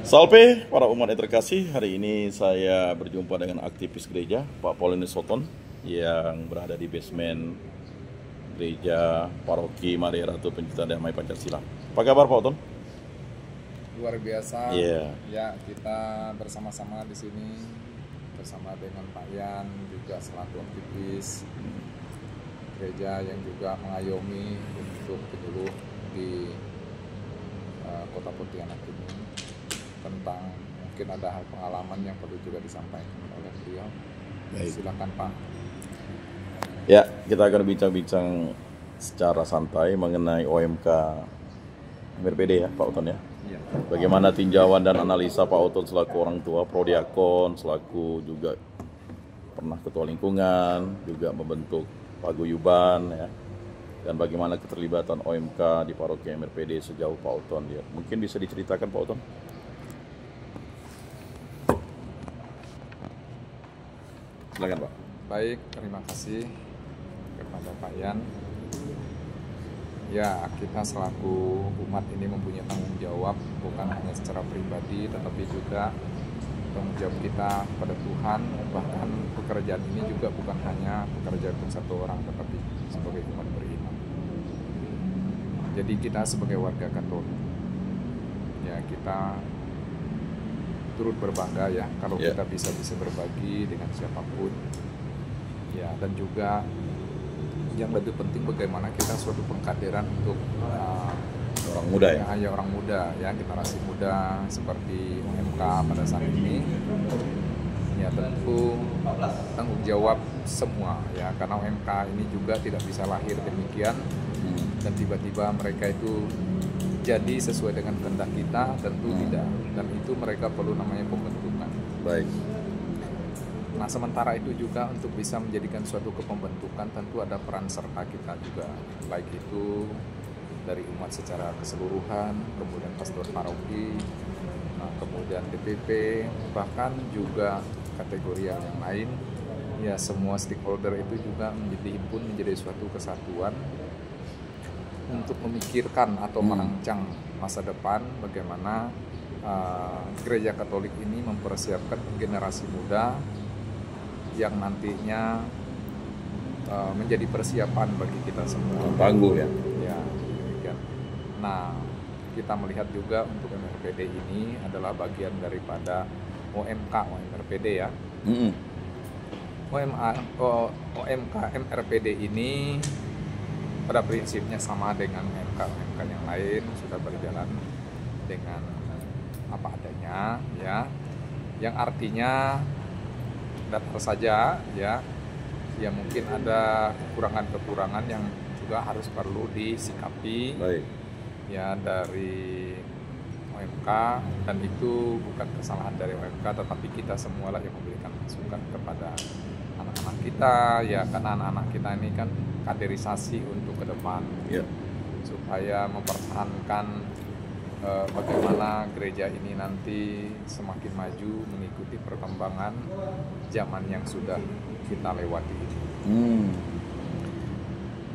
Salve para umat yang terkasih, hari ini saya berjumpa dengan aktivis gereja Pak Paulinus Soton yang berada di basement gereja paroki Maria Ratu Pencipta Damai Pancasila. Apa kabar Pak Oton? Luar biasa. Iya. Ya, kita bersama-sama di sini bersama dengan Pak Yan juga selaku aktivis gereja yang juga mengayomi untuk penyuluh di Kota Pontianak ini tentang mungkin ada hal pengalaman yang perlu juga disampaikan oleh beliau. Baik. Silakan Pak. Ya, kita akan bincang-bincang secara santai mengenai OMK MRPD ya Pak Oton ya. Ya. Bagaimana tinjauan dan analisa Pak Oton selaku orang tua, prodiakon, selaku juga pernah ketua lingkungan, juga membentuk paguyuban ya. Dan bagaimana keterlibatan OMK di paroki MRPD sejauh Pak Oton ya. Mungkin bisa diceritakan Pak Oton? Silakan Pak. Baik, terima kasih kepada Pak Yan. Ya, kita selaku umat ini mempunyai tanggung jawab bukan hanya secara pribadi tetapi juga tanggung jawab kita pada Tuhan. Bahkan pekerjaan ini juga bukan hanya pekerjaan satu orang tetapi sebagai umat beriman. Jadi kita sebagai warga Katolik, ya kita turut berbangga ya kalau kita bisa berbagi dengan siapapun. Ya, dan juga yang lebih penting bagaimana kita suatu pengkaderan untuk Orang muda ya? Ya, orang muda ya, generasi muda seperti OMK pada saat ini. Ya, tentu tanggung jawab semua ya, karena OMK ini juga tidak bisa lahir demikian dan tiba-tiba mereka itu jadi sesuai dengan kehendak kita, tentu tidak, dan itu mereka perlu namanya pembentukan. Baik. Nah, sementara itu juga untuk bisa menjadikan suatu kepembentukan tentu ada peran serta kita juga, baik itu dari umat secara keseluruhan, kemudian pastor paroki, kemudian DPP, bahkan juga kategori yang lain. Ya, semua stakeholder itu juga dihimpun menjadi suatu kesatuan untuk memikirkan atau merancang masa depan bagaimana gereja Katolik ini mempersiapkan generasi muda yang nantinya menjadi persiapan bagi kita semua. Tangguh ya? Ya, demikian. Nah, kita melihat juga untuk MRPD ini adalah bagian daripada OMK MRPD ya. OMK MRPD ini pada prinsipnya sama dengan MK yang lain, sudah berjalan dengan apa adanya ya, yang artinya datar saja ya, ya mungkin ada kekurangan-kekurangan yang juga harus perlu disikapi. Baik. Ya dari OMK, dan itu bukan kesalahan dari OMK tetapi kita semualah yang memberikan masukan kepada anak-anak kita ya, karena anak-anak kita ini kan kaderisasi untuk ke depan Ya. supaya mempertahankan bagaimana gereja ini nanti semakin maju mengikuti perkembangan zaman yang sudah kita lewati ini.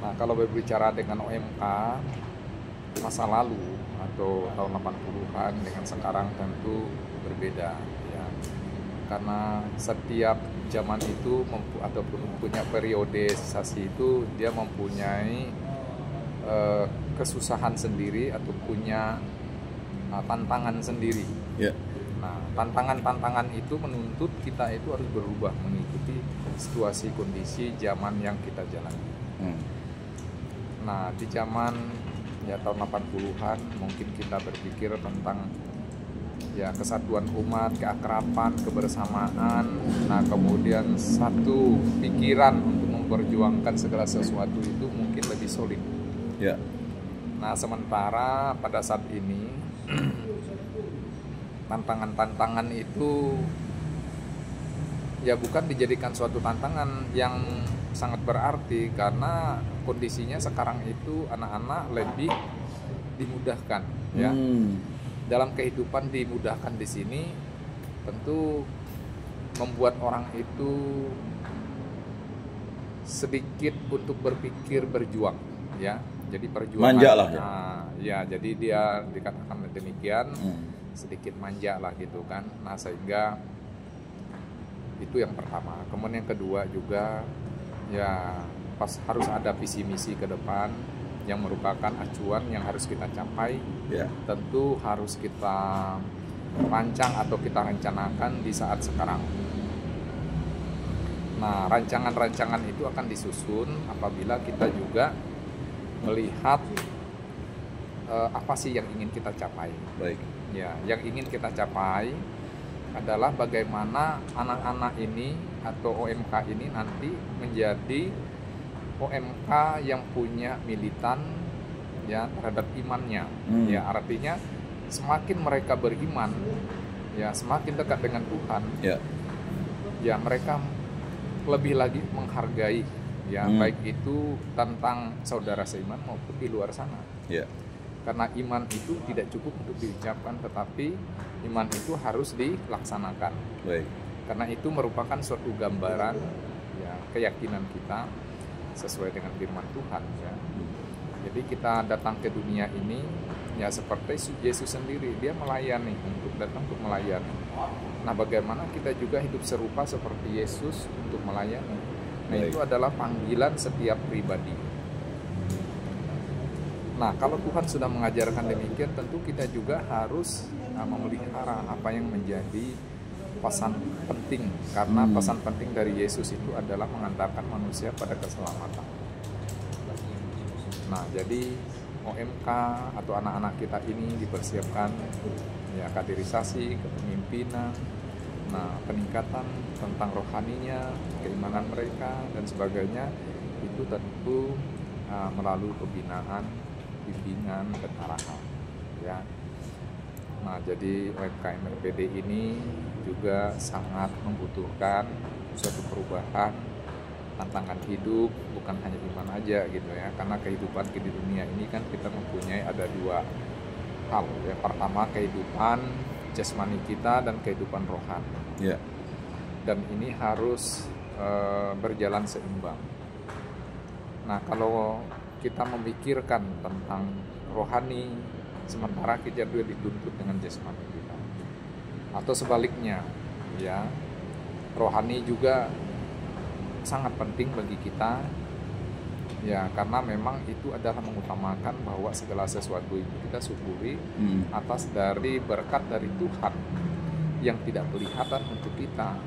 Nah, kalau berbicara dengan OMK masa lalu atau tahun 80-an dengan sekarang tentu berbeda ya. Karena setiap zaman itu ataupun punya periodisasi itu dia mempunyai kesusahan sendiri atau punya tantangan sendiri. Yeah. Nah, tantangan-tantangan itu menuntut kita itu harus berubah mengikuti situasi kondisi zaman yang kita jalani. Nah, di zaman ya tahun 80-an mungkin kita berpikir tentang ya kesatuan umat, keakraban, kebersamaan. Nah, kemudian satu pikiran untuk memperjuangkan segala sesuatu itu mungkin lebih solid. Ya. Nah, sementara pada saat ini tantangan-tantangan itu ya bukan dijadikan suatu tantangan yang sangat berarti, karena kondisinya sekarang itu anak-anak lebih dimudahkan ya. Dalam kehidupan dimudahkan di sini tentu membuat orang itu sedikit untuk berpikir berjuang ya. Jadi perjuangan manja lah ya. Ya, jadi dia dikatakan demikian. sedikit manja lah gitu kan. Nah sehingga itu yang pertama. Kemudian yang kedua juga ya harus ada visi misi ke depan yang merupakan acuan yang harus kita capai. Tentu harus kita rancang atau kita rencanakan di saat sekarang. Nah, rancangan-rancangan itu akan disusun apabila kita juga melihat apa sih yang ingin kita capai. Baik. Ya, yang ingin kita capai adalah bagaimana anak-anak ini atau OMK ini nanti menjadi OMK yang punya militan ya terhadap imannya. Ya, artinya semakin mereka beriman, ya semakin dekat dengan Tuhan. Ya, mereka lebih lagi menghargai ya baik itu tentang saudara seiman maupun di luar sana. Karena iman itu tidak cukup untuk diucapkan, tetapi iman itu harus dilaksanakan. Karena itu merupakan suatu gambaran ya keyakinan kita sesuai dengan firman Tuhan ya. Jadi kita datang ke dunia ini ya seperti Yesus sendiri, dia melayani, datang untuk melayani. Nah, bagaimana kita juga hidup serupa seperti Yesus untuk melayani. Nah, itu adalah panggilan setiap pribadi. Nah, kalau Tuhan sudah mengajarkan demikian, tentu kita juga harus memelihara apa yang menjadi pesan penting. Karena pesan penting dari Yesus itu adalah mengantarkan manusia pada keselamatan. Nah, jadi OMK atau anak-anak kita ini dipersiapkan ya kaderisasi, kepemimpinan, nah peningkatan tentang rohaninya, keimanan mereka dan sebagainya itu tentu melalui pembinaan, bimbingan dan arahan ya. Nah, jadi OMK MRPD ini juga sangat membutuhkan suatu perubahan tantangan hidup, bukan hanya iman aja gitu ya, karena kehidupan di dunia ini kan kita mempunyai ada dua hal ya. Pertama kehidupan jasmani kita dan kehidupan rohani dan ini harus berjalan seimbang. Nah, kalau kita memikirkan tentang rohani sementara kita juga dituntut dengan jasmani kita, atau sebaliknya ya, rohani juga sangat penting bagi kita ya, karena memang itu adalah mengutamakan bahwa segala sesuatu itu kita syukuri atas dari berkat dari Tuhan yang tidak kelihatan untuk kita.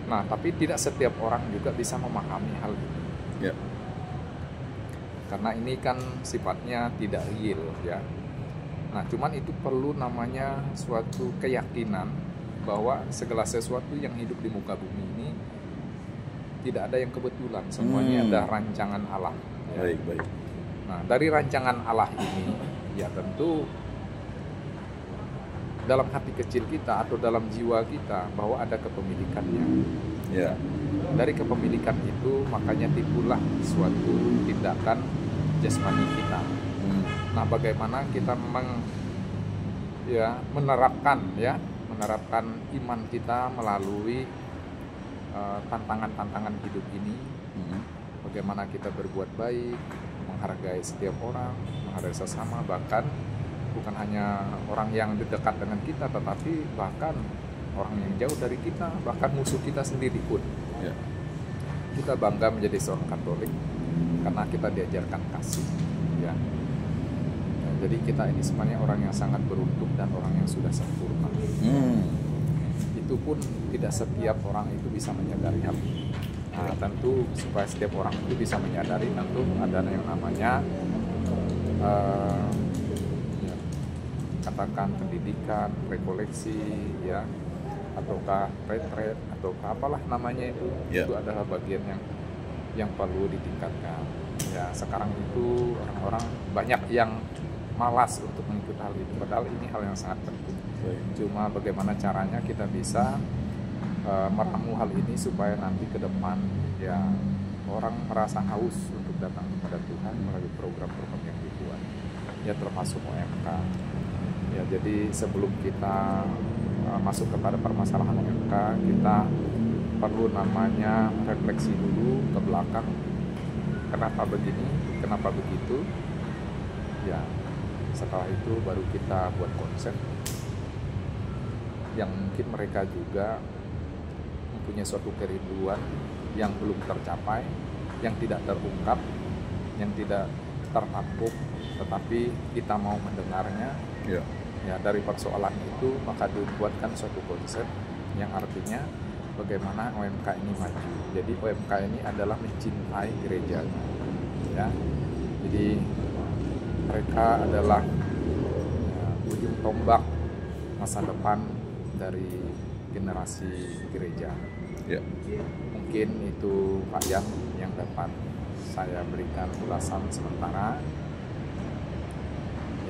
Nah, tapi tidak setiap orang juga bisa memahami hal ini karena ini kan sifatnya tidak real ya. Nah, cuman itu perlu namanya suatu keyakinan bahwa segala sesuatu yang hidup di muka bumi ini tidak ada yang kebetulan, semuanya ada rancangan Allah ya. Baik. Nah, dari rancangan Allah ini ya tentu dalam hati kecil kita atau dalam jiwa kita bahwa ada kepemilikannya ya. Dari kepemilikan itu makanya timbullah suatu tindakan jasmani kita. Nah, bagaimana kita menerapkan iman kita melalui tantangan-tantangan hidup ini. Bagaimana kita berbuat baik, menghargai setiap orang, menghargai sesama, bahkan bukan hanya orang yang dekat dengan kita, tetapi bahkan orang yang jauh dari kita, bahkan musuh kita sendiri pun. Kita bangga menjadi seorang Katolik karena kita diajarkan kasih ya. Jadi kita ini sebenarnya orang yang sangat beruntung dan orang yang sudah sempurna. Itu pun tidak setiap orang itu bisa menyadari hal ini. Nah, tentu supaya setiap orang itu bisa menyadari, tentu ada yang namanya katakan pendidikan, rekoleksi ya, ataukah retret ataukah apalah namanya itu. Itu adalah bagian yang perlu ditingkatkan. Ya, sekarang itu orang-orang banyak yang malas untuk mengikuti hal itu, padahal ini hal yang sangat penting. Cuma bagaimana caranya kita bisa meramu hal ini supaya nanti ke depan ya orang merasa haus untuk datang kepada Tuhan melalui program-program yang dibuat ya, termasuk OMK ya. Jadi sebelum kita masuk kepada permasalahan OMK, kita perlu namanya refleksi dulu ke belakang, kenapa begini, kenapa begitu ya. Setelah itu baru kita buat konsep yang mungkin mereka juga mempunyai suatu kerinduan yang belum tercapai, yang tidak terungkap, yang tidak tertampung, tetapi kita mau mendengarnya. Ya. Ya, dari persoalan itu maka dibuatkan suatu konsep yang artinya bagaimana OMK ini maju. Jadi OMK ini adalah mencintai gereja, ya. Jadi mereka adalah ya, ujung tombak masa depan dari generasi gereja. Ya. Mungkin itu Pak Yan yang dapat saya berikan ulasan sementara.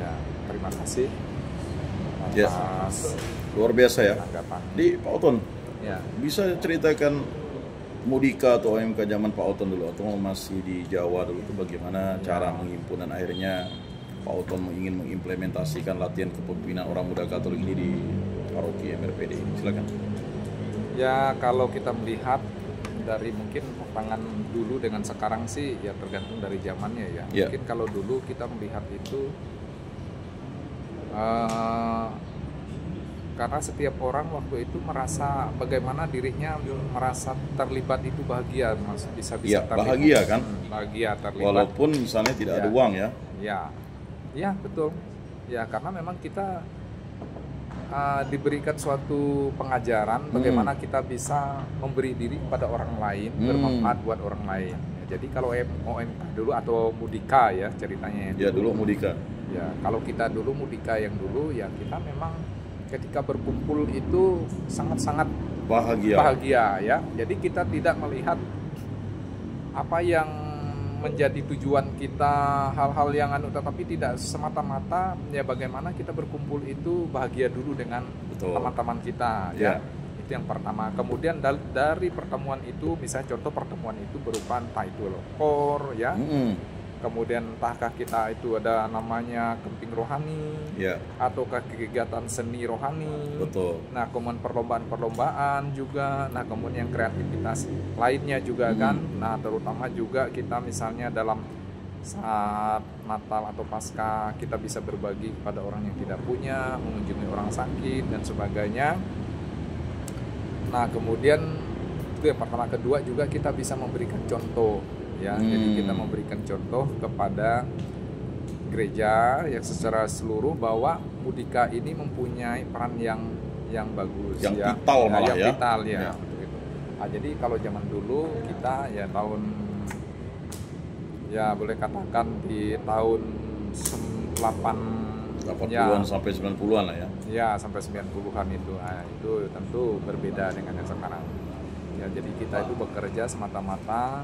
Ya, terima kasih atas luar biasa ya. tanggapan. Di Pak Oton, Ya, bisa ceritakan Mudika atau OMK zaman Pak Oton dulu, atau masih di Jawa dulu itu bagaimana cara menghimpun dan akhirnya Pak Oton ingin mengimplementasikan latihan kepemimpinan orang muda Katolik ini di paroki MRPD. Silakan. ya kalau kita melihat dari mungkin tantangan dulu dengan sekarang sih ya tergantung dari zamannya ya. Ya. Mungkin kalau dulu kita melihat itu karena setiap orang waktu itu merasa bagaimana dirinya merasa terlibat itu bahagia, bisa Ya, terlibat. bahagia kan? Bahagia terlibat. Walaupun misalnya tidak ada Ya. uang ya. Ya betul. Ya karena memang kita diberikan suatu pengajaran bagaimana kita bisa memberi diri kepada orang lain, bermanfaat buat orang lain. Ya, jadi kalau OMK dulu atau Mudika ya ceritanya. Ya dulu Mudika. Ya kalau kita dulu Mudika yang dulu ya kita memang ketika berkumpul itu sangat-sangat bahagia ya. Jadi kita tidak melihat apa yang menjadi tujuan kita, hal-hal yang tetapi tidak semata-mata ya bagaimana kita berkumpul itu bahagia dulu dengan teman-teman kita ya. Itu yang pertama. Kemudian dari pertemuan itu misalnya contoh pertemuan itu berupa entah itu lokor ya. Kemudian entahkah kita itu ada namanya kemping rohani, ataukah kegiatan seni rohani. Betul. Nah, kemudian perlombaan-perlombaan juga. Nah, kemudian yang kreativitas lainnya juga kan. Nah, terutama juga kita misalnya dalam saat Natal atau Paskah kita bisa berbagi kepada orang yang tidak punya, mengunjungi orang sakit dan sebagainya. Nah, kemudian itu yang pertama. Kedua juga kita bisa memberikan contoh. Ya, jadi kita memberikan contoh kepada gereja yang secara seluruh bahwa Mudika ini mempunyai peran yang bagus, yang ya, vital malah yang ya. vital ya. Nah, jadi kalau zaman dulu kita ya tahun ya boleh katakan di tahun 80-an sampai 90-an lah ya. Ya, sampai 90-an itu. Nah, itu tentu berbeda dengan yang sekarang. Ya, jadi kita itu bekerja semata-mata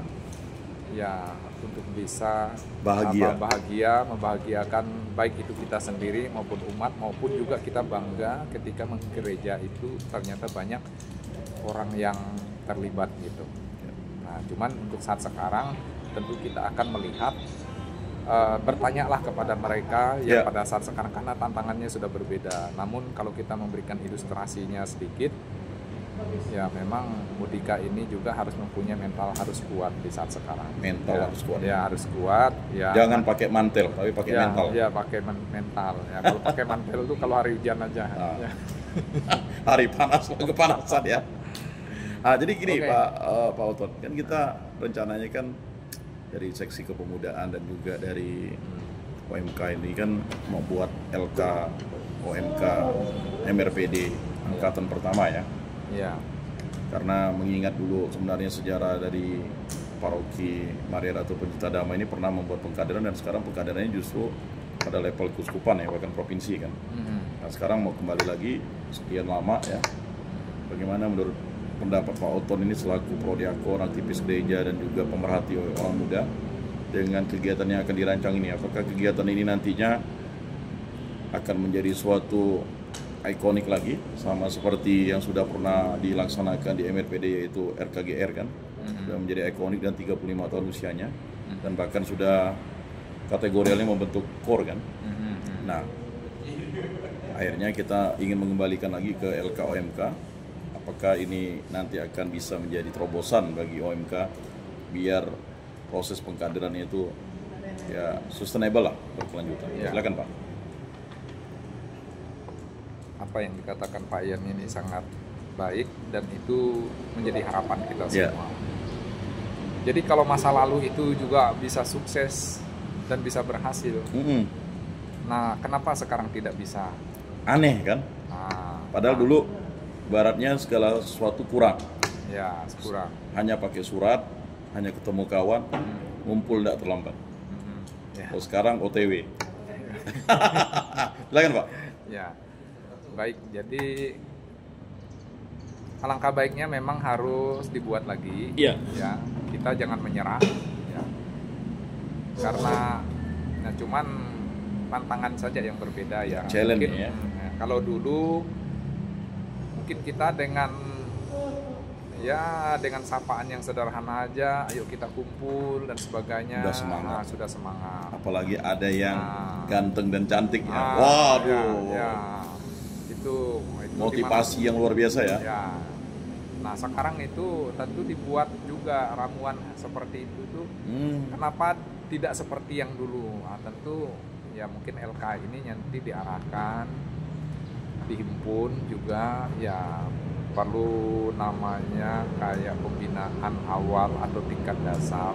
ya untuk bisa membahagiakan baik itu kita sendiri maupun umat, maupun juga kita bangga ketika menggereja itu ternyata banyak orang yang terlibat gitu. Nah, cuman untuk saat sekarang tentu kita akan melihat bertanyalah kepada mereka ya pada saat sekarang karena tantangannya sudah berbeda. Namun kalau kita memberikan ilustrasinya sedikit, ya memang Mudika ini juga harus mempunyai mental harus kuat di saat sekarang. Mental harus kuat. Ya harus kuat. Ya. Jangan pakai mantel, tapi pakai mental. Ya pakai mental. Ya kalau pakai mantel itu kalau hari hujan aja. Ya. Hari panas, kepanasan ya. Nah, jadi gini Pak Oton, kan kita rencananya kan dari seksi kepemudaan dan juga dari OMK ini kan membuat LK OMK MRPD angkatan pertama ya. Ya. Karena mengingat dulu sebenarnya sejarah dari paroki Maria Ratu Pencipta Damai ini pernah membuat pengkaderan dan sekarang pengkaderannya justru pada level keuskupan ya, bahkan provinsi kan. Nah sekarang mau kembali lagi sekian lama ya. Bagaimana menurut pendapat Pak Oton ini selaku prodiakon, aktivis gereja dan juga pemerhati orang muda dengan kegiatan yang akan dirancang ini? Apakah kegiatan ini nantinya akan menjadi suatu ikonik lagi sama seperti yang sudah pernah dilaksanakan di MRPD yaitu RKGR kan, sudah menjadi ikonik dan 35 tahun usianya dan bahkan sudah kategorialnya membentuk core kan. Nah akhirnya kita ingin mengembalikan lagi ke LKOMK. Apakah ini nanti akan bisa menjadi terobosan bagi OMK biar proses pengkaderannya itu ya sustainable lah, berkelanjutan. Silakan Pak. apa yang dikatakan Pak Ian ini sangat baik dan itu menjadi harapan kita semua. Jadi kalau masa lalu itu juga bisa sukses dan bisa berhasil. Nah, kenapa sekarang tidak bisa? Aneh kan? Padahal dulu baratnya segala sesuatu kurang. Ya, kurang. Hanya pakai surat, hanya ketemu kawan, ngumpul tidak terlambat. Oh, sekarang OTW. Silakan Pak. Ya, baik. Jadi alangkah baiknya memang harus dibuat lagi. Ya, kita jangan menyerah. Ya. Karena cuman tantangan saja yang berbeda ya. Challenge mungkin, ya. Kalau dulu mungkin kita dengan sapaan yang sederhana aja, ayo kita kumpul dan sebagainya. Sudah semangat. Apalagi ada yang ganteng dan cantik ya. Waduh. Itu motivasi yang luar biasa ya. Nah, sekarang itu tentu dibuat juga ramuan seperti itu tuh. Kenapa tidak seperti yang dulu? Tentu ya mungkin LK ini nanti diarahkan, dihimpun juga ya, perlu namanya kayak pembinaan awal atau tingkat dasar.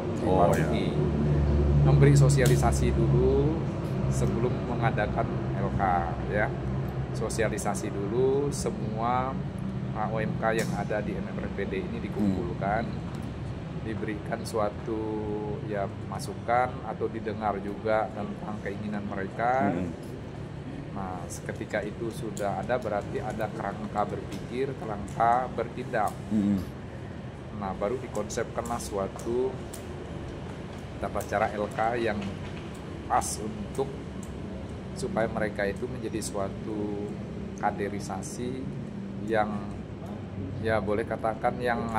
Memberi sosialisasi dulu sebelum mengadakan LK ya. Sosialisasi dulu semua OMK yang ada di MMRPD ini dikumpulkan, diberikan suatu ya masukan atau didengar juga tentang keinginan mereka. Nah, ketika itu sudah ada, berarti ada kerangka berpikir, kerangka bertindak. Nah, baru dikonsepkanlah suatu tata cara LK yang pas untuk supaya mereka itu menjadi suatu kaderisasi yang ya boleh katakan yang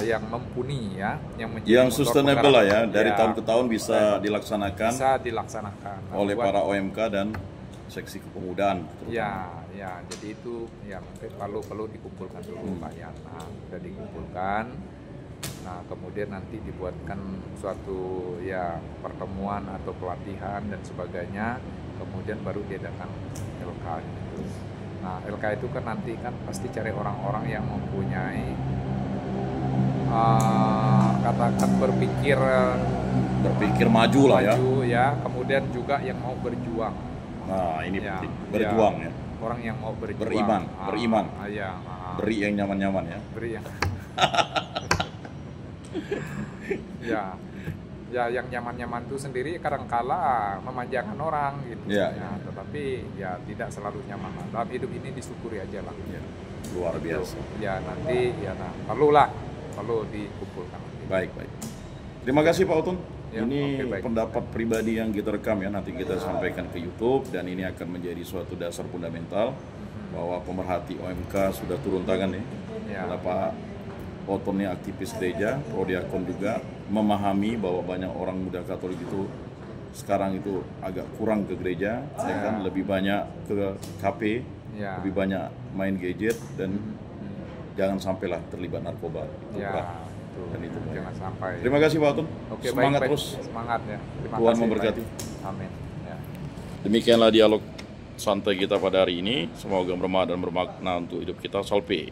yang mumpuni ya, yang sustainable lah ya, dari tahun ke tahun bisa dilaksanakan oleh para OMK dan seksi kepemudaan. Ya, jadi itu ya mungkin perlu dikumpulkan dulu Pak ya. Nah, sudah dikumpulkan. Nah, kemudian nanti dibuatkan suatu ya pertemuan atau pelatihan dan sebagainya. Kemudian baru diadakan LK gitu. Nah, LK itu kan nanti kan pasti cari orang-orang yang mempunyai katakan berpikir maju lah ya. Kemudian juga yang mau berjuang. Nah, ini penting. Berjuang ya. Orang yang mau berjuang. Beriman. Beri yang nyaman-nyaman ya. Beri yang ya yang nyaman-nyaman itu sendiri kadangkala memanjakan orang gitu. Tetapi ya tidak selalu nyaman. Dalam hidup ini disyukuri aja lah. Luar biasa. Ya nanti perlu dikumpulkan. Baik. Terima kasih Pak Utun. Ini pendapat pribadi yang kita rekam ya, nanti kita sampaikan ke YouTube dan ini akan menjadi suatu dasar fundamental bahwa pemerhati OMK sudah turun tangan nih. Karena Pak Otton ini aktivis gereja, prodiakon juga, memahami bahwa banyak orang muda Katolik itu sekarang itu agak kurang ke gereja, ya kan, lebih banyak ke KP, lebih banyak main gadget dan jangan sampailah terlibat narkoba. Dan itu jangan sampai. Terima kasih Pak Otton. Semangat terus. Semangat ya. Tuhan memberkati. Amin. Demikianlah dialog santai kita pada hari ini. Semoga bermanfaat dan bermakna untuk hidup kita. Salve.